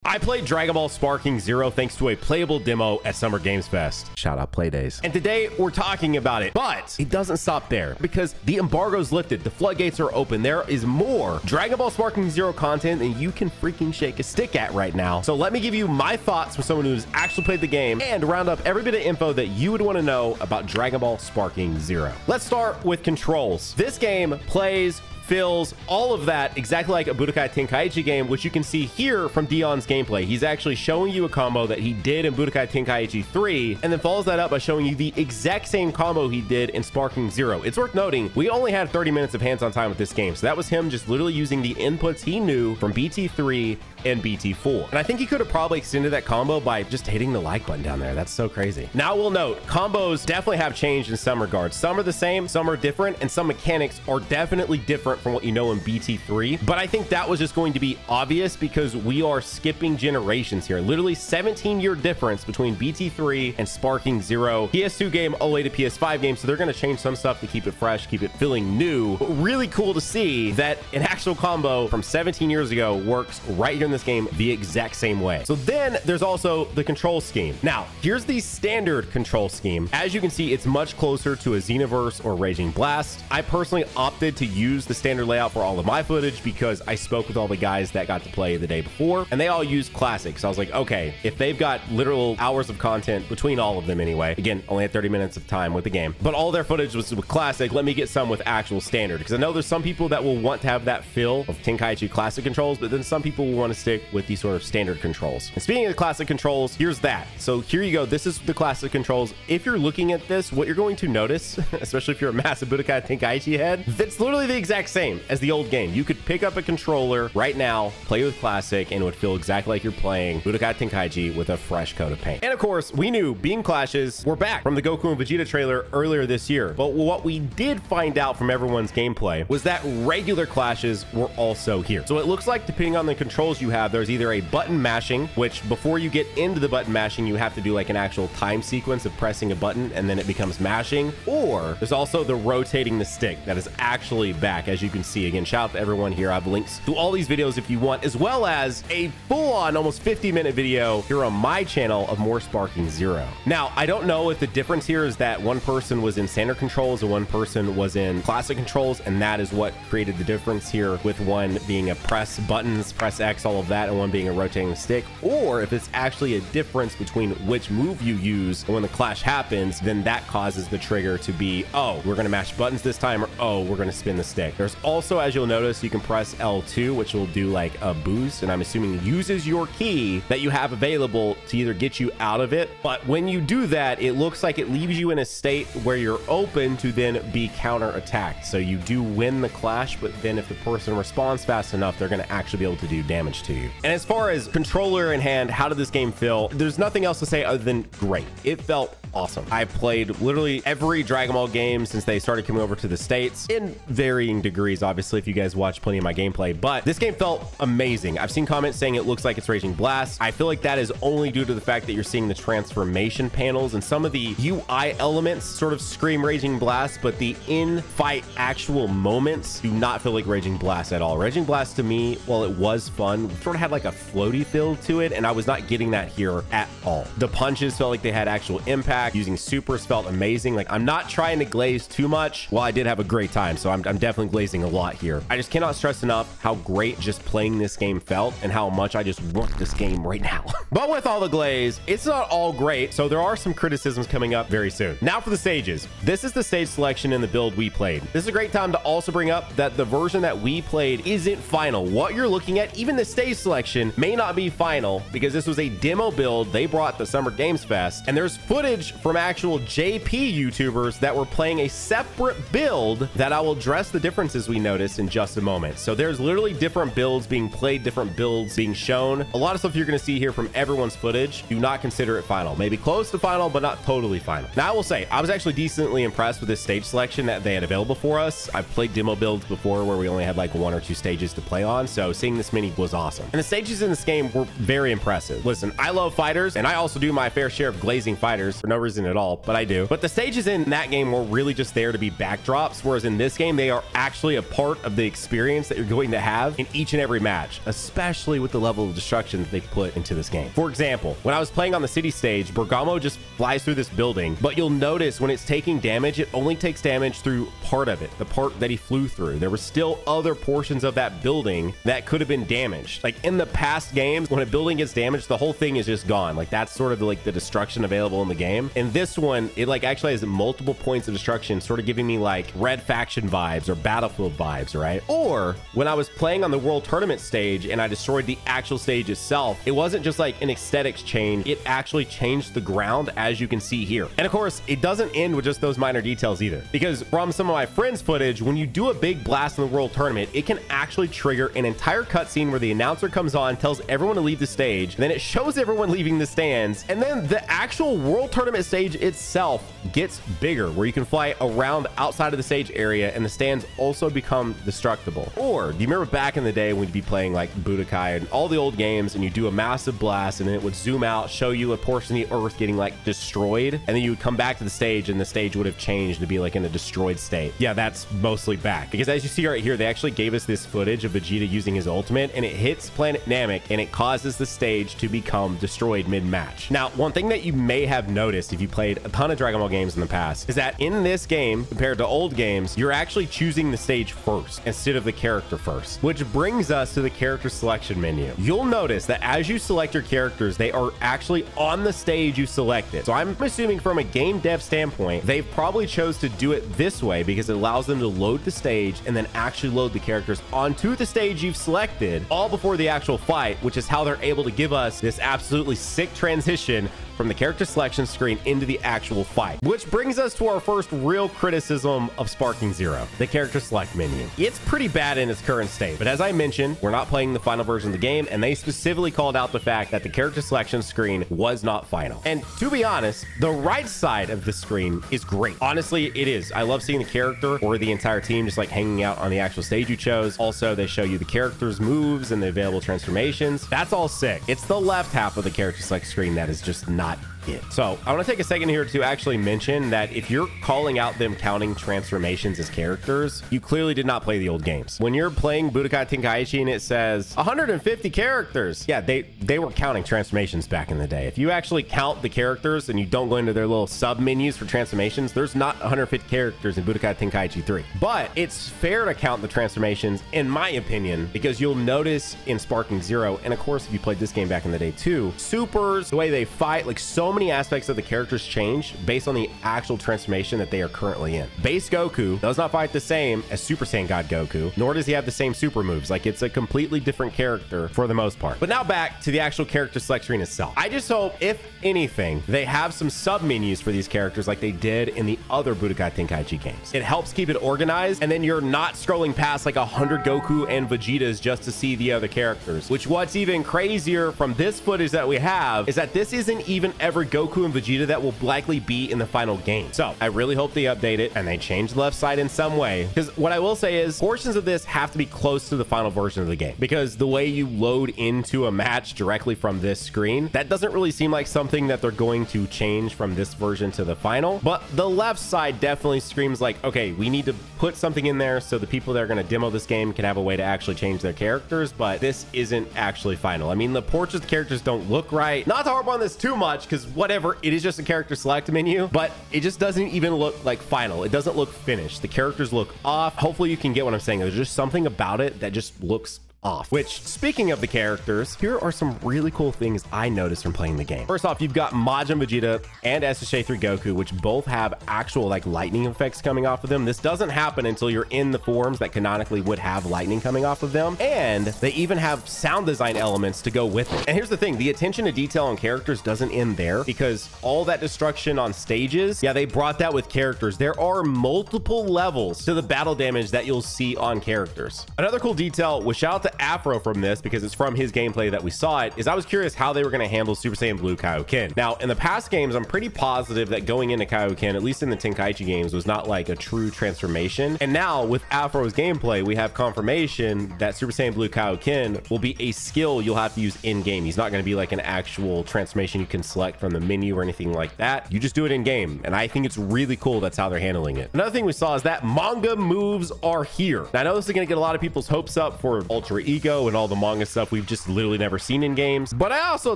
I played Dragon Ball Sparking Zero thanks to a playable demo at Summer Games Fest. Shout out Playdays. And today we're talking about it, but it doesn't stop there because the embargo's lifted. The floodgates are open. There is more Dragon Ball Sparking Zero content than you can freaking shake a stick at right now. So let me give you my thoughts from someone who's actually played the game and round up every bit of info that you would want to know about Dragon Ball Sparking Zero. Let's start with controls. This game plays, feels, all of that exactly like a Budokai Tenkaichi game, which you can see here from Dion's gameplay. He's actually showing you a combo that he did in Budokai Tenkaichi 3 and then follows that up by showing you the exact same combo he did in Sparking Zero. It's worth noting we only had 30 minutes of hands-on time with this game, so that was him just literally using the inputs he knew from BT3 and BT4. And I think he could have probably extended that combo by just hitting the like button down there. That's so crazy. Now we'll note combos definitely have changed in some regards. Some are the same, some are different, and some mechanics are definitely different from what you know in BT3. But I think that was just going to be obvious because we are skipping generations here. Literally 17-year difference between BT3 and Sparking Zero. PS2 game all the way to PS5 game, so they're going to change some stuff to keep it fresh, keep it feeling new. But really cool to see that an actual combo from 17 years ago works right here in this game the exact same way. So then there's also the control scheme. Now, here's the standard control scheme. As you can see, it's much closer to a Xenoverse or Raging Blast. I personally opted to use the standard layout for all of my footage because I spoke with all the guys that got to play the day before and they all used classic. So I was like, okay, if they've got literal hours of content between all of them anyway, again, only had 30 minutes of time with the game, but all their footage was with classic, let me get some with actual standard, because I know there's some people that will want to have that feel of Tenkaichi classic controls, but then some people will want to stick with these sort of standard controls. And speaking of the classic controls, here's that. So here you go. This is the classic controls. If you're looking at this, what you're going to notice, especially if you're a massive Budokai Tenkaichi head, that's literally the exact same as the old game. You could pick up a controller right now, play with classic, and it would feel exactly like you're playing Budokai Tenkaichi with a fresh coat of paint. And of course, we knew beam clashes were back from the Goku and Vegeta trailer earlier this year. But what we did find out from everyone's gameplay was that regular clashes were also here. So it looks like depending on the controls you have, there's either a button mashing, which before you get into the button mashing, you have to do like an actual time sequence of pressing a button and then it becomes mashing, or there's also the rotating the stick that is actually back. As you can see, again, shout out to everyone here. I have links to all these videos if you want, as well as a full-on almost 50-minute video here on my channel of more Sparking Zero. Now, I don't know if the difference here is that one person was in standard controls and one person was in classic controls, and that is what created the difference here, with one being a press buttons, press X, all of that, and one being a rotating stick, or if it's actually a difference between which move you use, and when the clash happens, then that causes the trigger to be, oh, we're going to mash buttons this time, or oh, we're going to spin the stick. There's also, as you'll notice, you can press L2, which will do like a boost, and I'm assuming uses your key that you have available to either get you out of it. But when you do that, it looks like it leaves you in a state where you're open to then be counter-attacked. So you do win the clash, but then if the person responds fast enough, they're going to actually be able to do damage to you. And as far as controller in hand, how did this game feel? There's nothing else to say other than great. It felt awesome. I've played literally every Dragon Ball game since they started coming over to the States in varying degrees, obviously, if you guys watch plenty of my gameplay, but this game felt amazing. I've seen comments saying it looks like it's Raging Blast. I feel like that is only due to the fact that you're seeing the transformation panels and some of the UI elements sort of scream Raging Blast, but the in-fight actual moments do not feel like Raging Blast at all. Raging Blast to me, while it was fun, sort of had like a floaty feel to it, and I was not getting that here at all. The punches felt like they had actual impact. Using supers felt amazing. Like, I'm not trying to glaze too much. Well, I did have a great time, so I'm definitely glazing a lot here. I just cannot stress enough how great just playing this game felt and how much I just want this game right now. But with all the glaze, it's not all great, so there are some criticisms coming up very soon. Now for the stages. This is the stage selection in the build we played. This is a great time to also bring up that the version that we played isn't final. What you're looking at, even the stage selection, may not be final because this was a demo build they brought to Summer Games Fest, and there's footage from actual JP YouTubers that were playing a separate build that I will address the differences we noticed in just a moment. So there's literally different builds being played, different builds being shown. A lot of stuff you're going to see here from everyone's footage. Do not consider it final. Maybe close to final, but not totally final. Now I will say, I was actually decently impressed with this stage selection that they had available for us. I've played demo builds before where we only had like 1 or 2 stages to play on. So seeing this many was awesome. awesome. And the stages in this game were very impressive. Listen, I love fighters, and I also do my fair share of glazing fighters for no reason at all, but I do. But the stages in that game were really just there to be backdrops, whereas in this game, they are actually a part of the experience that you're going to have in each and every match, especially with the level of destruction that they put into this game. For example, when I was playing on the city stage, Bergamo just flies through this building, but you'll notice when it's taking damage, it only takes damage through part of it, the part that he flew through. There were still other portions of that building that could have been damaged. Like in the past games, when a building gets damaged, the whole thing is just gone. Like that's sort of like the destruction available in the game. In this one, it like actually has multiple points of destruction, sort of giving me like Red Faction vibes or Battlefield vibes, right? Or when I was playing on the World Tournament stage and I destroyed the actual stage itself, it wasn't just like an aesthetics change, it actually changed the ground, as you can see here. And of course, it doesn't end with just those minor details either, because from some of my friends' footage, when you do a big blast in the World Tournament, it can actually trigger an entire cutscene where the announcer comes on, tells everyone to leave the stage, and then it shows everyone leaving the stands, and then the actual World Tournament stage itself gets bigger, where you can fly around outside of the stage area, and the stands also become destructible. Or do you remember back in the day when you'd be playing like Budokai and all the old games, and you do a massive blast, and then it would zoom out, show you a portion of the earth getting like destroyed, and then you would come back to the stage and the stage would have changed to be like in a destroyed state? Yeah, that's mostly back, because as you see right here, they actually gave us this footage of Vegeta using his ultimate, and it hits planet Namek and it causes the stage to become destroyed mid-match. Now, one thing that you may have noticed if you played a ton of Dragon Ball games in the past is that in this game, compared to old games, you're actually choosing the stage first instead of the character first, which brings us to the character selection menu. You'll notice that as you select your characters, they are actually on the stage you selected. So I'm assuming from a game dev standpoint, they've probably chose to do it this way because it allows them to load the stage and then actually load the characters onto the stage you've selected all before the actual fight, which is how they're able to give us this absolutely sick transition from the character selection screen into the actual fight. Which brings us to our first real criticism of Sparking Zero, the character select menu. It's pretty bad in its current state, but as I mentioned, we're not playing the final version of the game, and they specifically called out the fact that the character selection screen was not final. And to be honest, the right side of the screen is great. Honestly, it is. I love seeing the character or the entire team just like hanging out on the actual stage you chose. Also, they show you the character's moves and the available transformations. That's all sick. It's the left half of the character select screen that is just not it. So I want to take a second here to actually mention that if you're calling out them counting transformations as characters, you clearly did not play the old games. When you're playing Budokai Tenkaichi and it says 150 characters, yeah, they were counting transformations back in the day. If you actually count the characters and you don't go into their little sub menus for transformations, there's not 150 characters in Budokai Tenkaichi 3. But it's fair to count the transformations, in my opinion, because you'll notice in Sparking Zero, and of course if you played this game back in the day too, supers, the way they fight, like so many aspects of the characters change based on the actual transformation that they are currently in. Base Goku does not fight the same as Super Saiyan God Goku, nor does he have the same super moves. Like, it's a completely different character for the most part. But now back to the actual character select screen itself. I just hope, if anything, they have some sub menus for these characters like they did in the other Budokai Tenkaichi games. It helps keep it organized, and then you're not scrolling past like 100 Goku and Vegetas just to see the other characters. Which, what's even crazier from this footage that we have is that this isn't even ever Goku and Vegeta that will likely be in the final game. So I really hope they update it and they change the left side in some way, because what I will say is portions of this have to be close to the final version of the game, because the way you load into a match directly from this screen, that doesn't really seem like something that they're going to change from this version to the final. But the left side definitely screams like, okay, we need to put something in there so the people that are going to demo this game can have a way to actually change their characters, but this isn't actually final. I mean, the portraits of the characters don't look right. Not to harp on this too much, because whatever, it is just a character select menu, but it just doesn't even look like final. It doesn't look finished. The characters look off. Hopefully you can get what I'm saying. There's just something about it that just looks off. Which, speaking of the characters, here are some really cool things I noticed from playing the game. First off, you've got Majin Vegeta and SSJ3 Goku, which both have actual like lightning effects coming off of them. This doesn't happen until you're in the forms that canonically would have lightning coming off of them, and they even have sound design elements to go with it. And here's the thing, the attention to detail on characters doesn't end there, because all that destruction on stages, yeah, they brought that with characters. There are multiple levels to the battle damage that you'll see on characters. Another cool detail was shout out to Afro from this, because it's from his gameplay that we saw it, is I was curious how they were going to handle Super Saiyan Blue Kaioken. Now, in the past games, I'm pretty positive that going into Kaioken, at least in the Tenkaichi games, was not like a true transformation. And now with Afro's gameplay, we have confirmation that Super Saiyan Blue Kaioken will be a skill you'll have to use in game. He's not going to be like an actual transformation you can select from the menu or anything like that. You just do it in game. And I think it's really cool that's how they're handling it. Another thing we saw is that manga moves are here. Now, I know this is going to get a lot of people's hopes up for Ultra Ego and all the manga stuff we've just literally never seen in games. But I also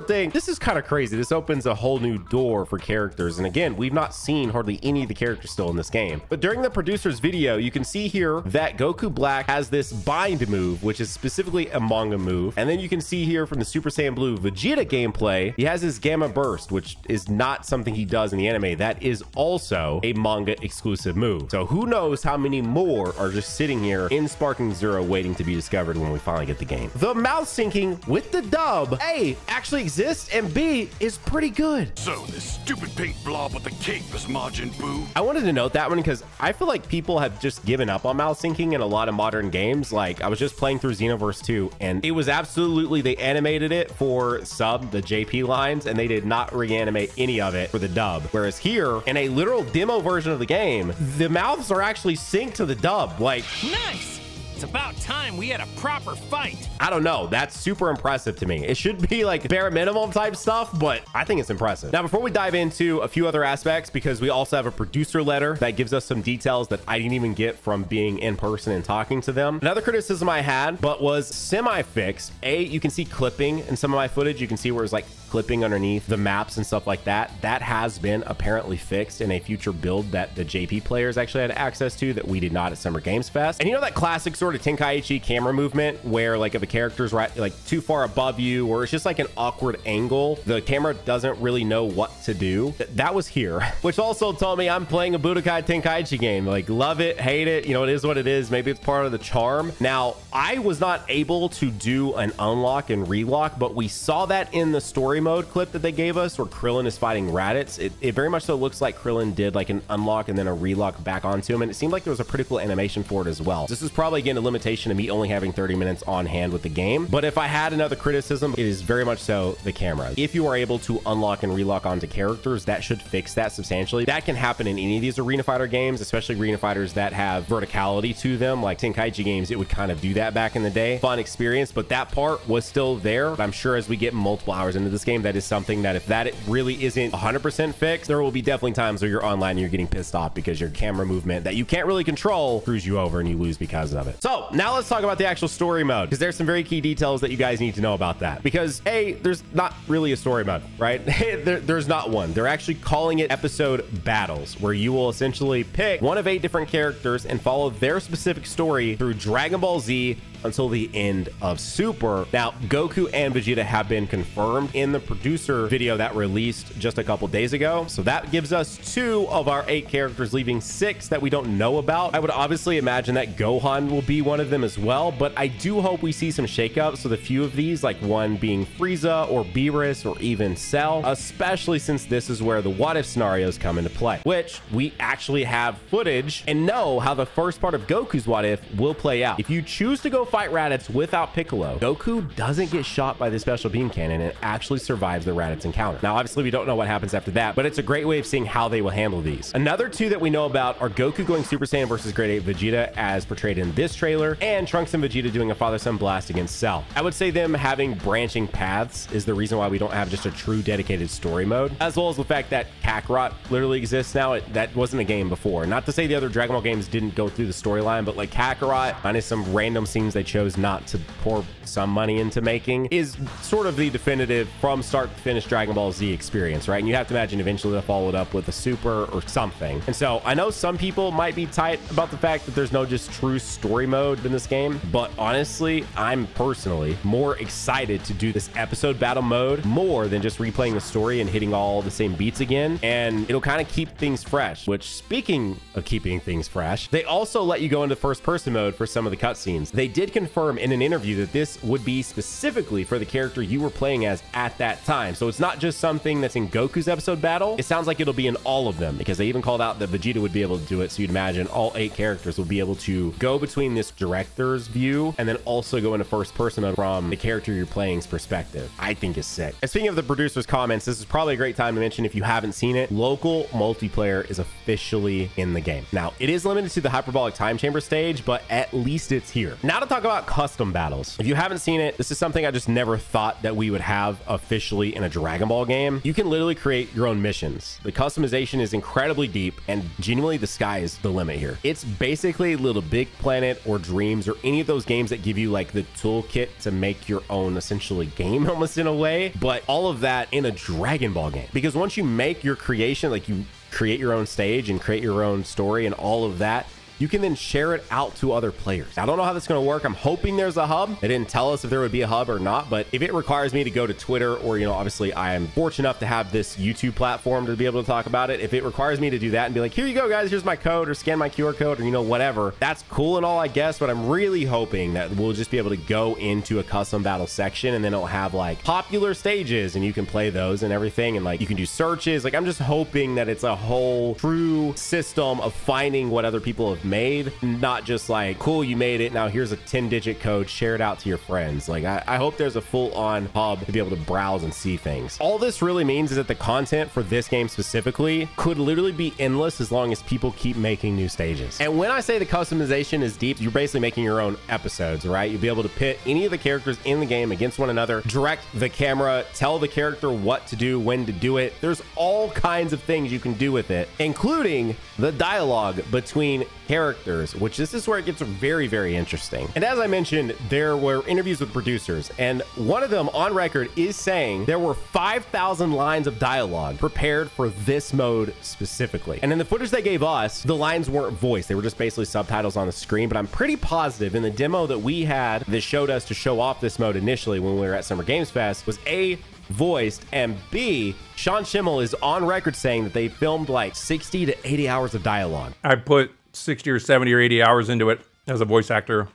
think this is kind of crazy. This opens a whole new door for characters. And again, we've not seen hardly any of the characters still in this game. But during the producer's video, you can see here that Goku Black has this bind move, which is specifically a manga move. And then you can see here from the Super Saiyan Blue Vegeta gameplay, he has his Gamma Burst, which is not something he does in the anime. That is also a manga exclusive move. So who knows how many more are just sitting here in Sparking Zero waiting to be discovered when we finally get the game. The mouth syncing with the dub, A, actually exists, and B, is pretty good. So this stupid pink blob with the cape is Majin Buu. I wanted to note that one because I feel like people have just given up on mouth syncing in a lot of modern games. Like, I was just playing through Xenoverse 2, and it was absolutely, they animated it for sub, the JP lines, and they did not reanimate any of it for the dub. Whereas here, in a literal demo version of the game, the mouths are actually synced to the dub. Like, nice. It's about time we had a proper fight. I don't know. That's super impressive to me. It should be like bare minimum type stuff, but I think it's impressive. Now, before we dive into a few other aspects, because we also have a producer letter that gives us some details that I didn't even get from being in person and talking to them. Another criticism I had, but was semi-fixed. A, you can see clipping in some of my footage. You can see where it's like clipping underneath the maps and stuff like that. That has been apparently fixed in a future build that the JP players actually had access to that we did not at Summer Games Fest. And you know that classic sort of Tenkaichi camera movement where like if a character's right like too far above you or it's just like an awkward angle, the camera doesn't really know what to do. That was here, which also told me I'm playing a Budokai Tenkaichi game. Like, love it, hate it, you know, it is what it is. Maybe it's part of the charm. Now, I was not able to do an unlock and relock, but we saw that in the story mode clip that they gave us where Krillin is fighting Raditz. It very much so looks like Krillin did like an unlock and then a relock back onto him, and it seemed like there was a pretty cool animation for it as well. This is probably, again, a limitation of me only having 30 minutes on hand with the game, but if I had another criticism, it is very much so the camera. If you are able to unlock and relock onto characters, that should fix that substantially. That can happen in any of these arena fighter games, especially arena fighters that have verticality to them, like Tenkaichi games. It would kind of do that back in the day. Fun experience, but that part was still there. But I'm sure as we get multiple hours into this game, that is something that if that really isn't 100% fixed, there will be definitely times where you're online and you're getting pissed off because your camera movement that you can't really control screws you over and you lose because of it. So now let's talk about the actual story mode, because there's some very key details that you guys need to know about that. Because A, there's not really a story mode, right? There's not one. They're actually calling it episode battles, where you will essentially pick one of 8 different characters and follow their specific story through Dragon Ball Z until the end of Super. Now, Goku and Vegeta have been confirmed in the producer video that released just a couple days ago. So that gives us 2 of our 8 characters, leaving 6 that we don't know about. I would obviously imagine that Gohan will be one of them as well, but I do hope we see some shakeups with a few of these, like one being Frieza or Beerus or even Cell, especially since this is where the what if scenarios come into play, which we actually have footage and know how the first part of Goku's what if will play out. If you choose to go fight Raditz without Piccolo, Goku doesn't get shot by the special beam cannon and actually survives the Raditz encounter. Now, obviously, we don't know what happens after that, but it's a great way of seeing how they will handle these. Another 2 that we know about are Goku going Super Saiyan versus Grade 8 Vegeta as portrayed in this trailer, and Trunks and Vegeta doing a father-son blast against Cell. I would say them having branching paths is the reason why we don't have just a true dedicated story mode, as well as the fact that Kakarot literally exists now. That wasn't a game before. Not to say the other Dragon Ball games didn't go through the storyline, but like Kakarot, minus some random scenes they chose not to pour some money into making, is sort of the definitive from start to finish Dragon Ball Z experience, right? And you have to imagine eventually they'll follow it up with a Super or something. And so I know some people might be tight about the fact that there's no just true story mode in this game, but honestly, I'm personally more excited to do this episode battle mode more than just replaying the story and hitting all the same beats again. And it'll kind of keep things fresh, which, speaking of keeping things fresh, they also let you go into first person mode for some of the cutscenes. They did did confirm in an interview that this would be specifically for the character you were playing as at that time. So it's not just something that's in Goku's episode battle. It sounds like it'll be in all of them, because they even called out that Vegeta would be able to do it. So you'd imagine all 8 characters will be able to go between this director's view and then also go into first person from the character you're playing's perspective. I think is sick. And speaking of the producer's comments, this is probably a great time to mention, if you haven't seen it, local multiplayer is officially in the game. Now, it is limited to the hyperbolic time chamber stage, but at least it's here. Now to talk about custom battles. If you haven't seen it, this is something I just never thought that we would have officially in a Dragon Ball game. You can literally create your own missions. The customization is incredibly deep, and genuinely the sky is the limit here. It's basically Little Big Planet or Dreams or any of those games that give you like the toolkit to make your own essentially game almost in a way, but all of that in a Dragon Ball game. Because once you make your creation, like you create your own stage and create your own story and all of that, you can then share it out to other players. I don't know how that's going to work. I'm hoping there's a hub. They didn't tell us if there would be a hub or not, but if it requires me to go to Twitter, or, you know, obviously I am fortunate enough to have this YouTube platform to be able to talk about it. If it requires me to do that and be like, here you go, guys, here's my code, or scan my QR code, or, you know, whatever, that's cool and all, I guess. But I'm really hoping that we'll just be able to go into a custom battle section, and then it'll have like popular stages and you can play those and everything. And like you can do searches. Like I'm just hoping that it's a whole true system of finding what other people have made, not just like, cool, you made it, now here's a 10-digit code, share it out to your friends. Like I hope there's a full-on hub to be able to browse and see things. All this really means is that the content for this game specifically could literally be endless as long as people keep making new stages. And when I say the customization is deep, you're basically making your own episodes, right? You'll be able to pit any of the characters in the game against one another, direct the camera, tell the character what to do, when to do it. There's all kinds of things you can do with it, including the dialogue between characters, which this is where it gets very, very interesting. And as I mentioned, there were interviews with producers, and one of them on record is saying there were 5,000 lines of dialogue prepared for this mode specifically. And in the footage they gave us, the lines weren't voiced. They were just basically subtitles on the screen. But I'm pretty positive in the demo that we had that showed us to show off this mode initially when we were at Summer Games Fest was A, voiced, and B, Sean Schimmel is on record saying that they filmed like 60 to 80 hours of dialogue. I put 60 or 70 or 80 hours into it as a voice actor,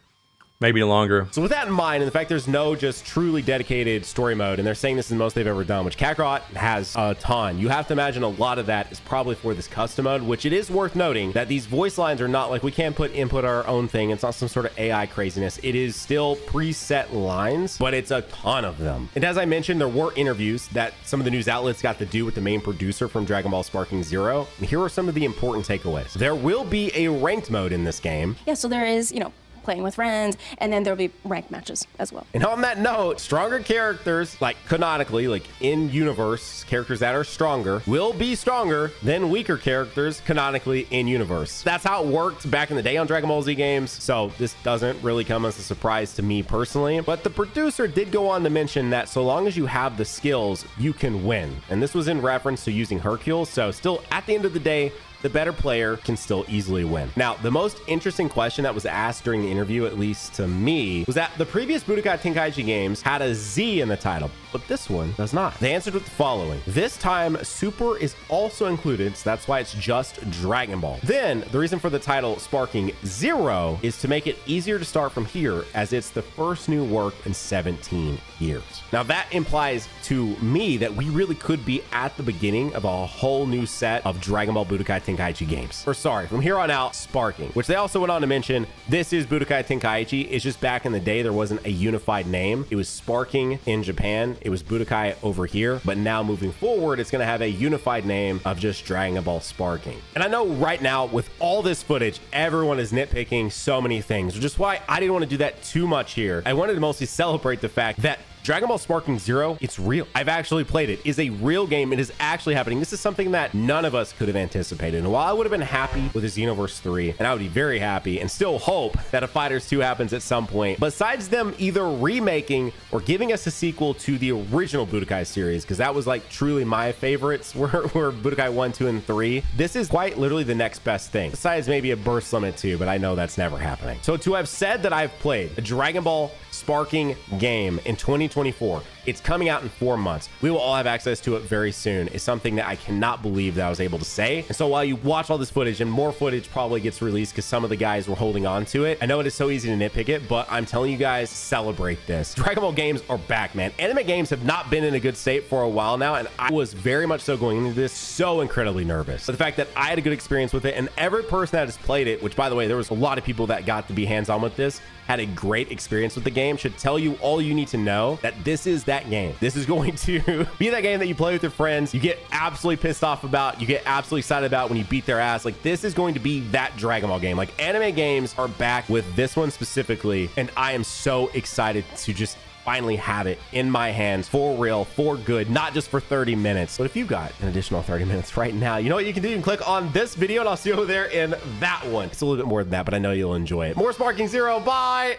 maybe longer. So with that in mind, and the fact there's no just truly dedicated story mode, and they're saying this is the most they've ever done, which Kakarot has a ton, you have to imagine a lot of that is probably for this custom mode, which it is worth noting that these voice lines are not like, we can't input our own thing. It's not some sort of AI craziness. It is still preset lines, but it's a ton of them. And as I mentioned, there were interviews that some of the news outlets got to do with the main producer from Dragon Ball Sparking Zero. And here are some of the important takeaways. There will be a ranked mode in this game. Yeah, so there is, you know, playing with friends, and then there'll be ranked matches as well. And on that note, stronger characters, like canonically, like in universe, characters that are stronger will be stronger than weaker characters canonically in universe. That's how it worked back in the day on Dragon Ball Z games, so this doesn't really come as a surprise to me personally. But the producer did go on to mention that so long as you have the skills, you can win. And this was in reference to using Hercule, so still at the end of the day, the better player can still easily win. Now, the most interesting question that was asked during the interview, at least to me, was that the previous Budokai Tenkaichi games had a Z in the title, but this one does not. They answered with the following. This time, Super is also included, so that's why it's just Dragon Ball. Then, the reason for the title Sparking Zero is to make it easier to start from here, as it's the first new work in 17 years. Now, that implies to me that we really could be at the beginning of a whole new set of Dragon Ball Budokai Tenkaichi games. Or sorry, from here on out, Sparking, which they also went on to mention, this is Budokai Tenkaichi. It's just back in the day, there wasn't a unified name. It was Sparking in Japan. It was Budokai over here. But now moving forward, it's going to have a unified name of just Dragon Ball Sparking. And I know right now with all this footage, everyone is nitpicking so many things, which is why I didn't want to do that too much here. I wanted to mostly celebrate the fact that Dragon Ball Sparking Zero, it's real. I've actually played it. It's a real game. It is actually happening. This is something that none of us could have anticipated. And while I would have been happy with a Xenoverse 3, and I would be very happy and still hope that a Fighters 2 happens at some point, besides them either remaking or giving us a sequel to the original Budokai series, because that was like truly my favorites were Budokai 1, 2, and 3. This is quite literally the next best thing, besides maybe a Burst Limit 2, but I know that's never happening. So to have said that I've played a Dragon Ball Sparking game in 2024, It's coming out in 4 months. We will all have access to it very soon. It's something that I cannot believe that I was able to say. And so while you watch all this footage, and more footage probably gets released because some of the guys were holding on to it, I know it is so easy to nitpick it, but I'm telling you guys, celebrate this. Dragon Ball games are back, man. Anime games have not been in a good state for a while now, and I was very much so going into this so incredibly nervous. But the fact that I had a good experience with it, and every person that has played it, which by the way, there was a lot of people that got to be hands-on with this, had a great experience with the game, should tell you all you need to know that this is that game. This is going to be that game that you play with your friends, you get absolutely pissed off about, you get absolutely excited about when you beat their ass. Like, this is going to be that Dragon Ball game. Like, anime games are back with this one specifically, and I am so excited to just finally have it in my hands for real, for good, not just for 30 minutes. But if you've got an additional 30 minutes right now, you know what you can do? You can click on this video and I'll see you over there in that one. It's a little bit more than that, but I know you'll enjoy it. More Sparking Zero. Bye.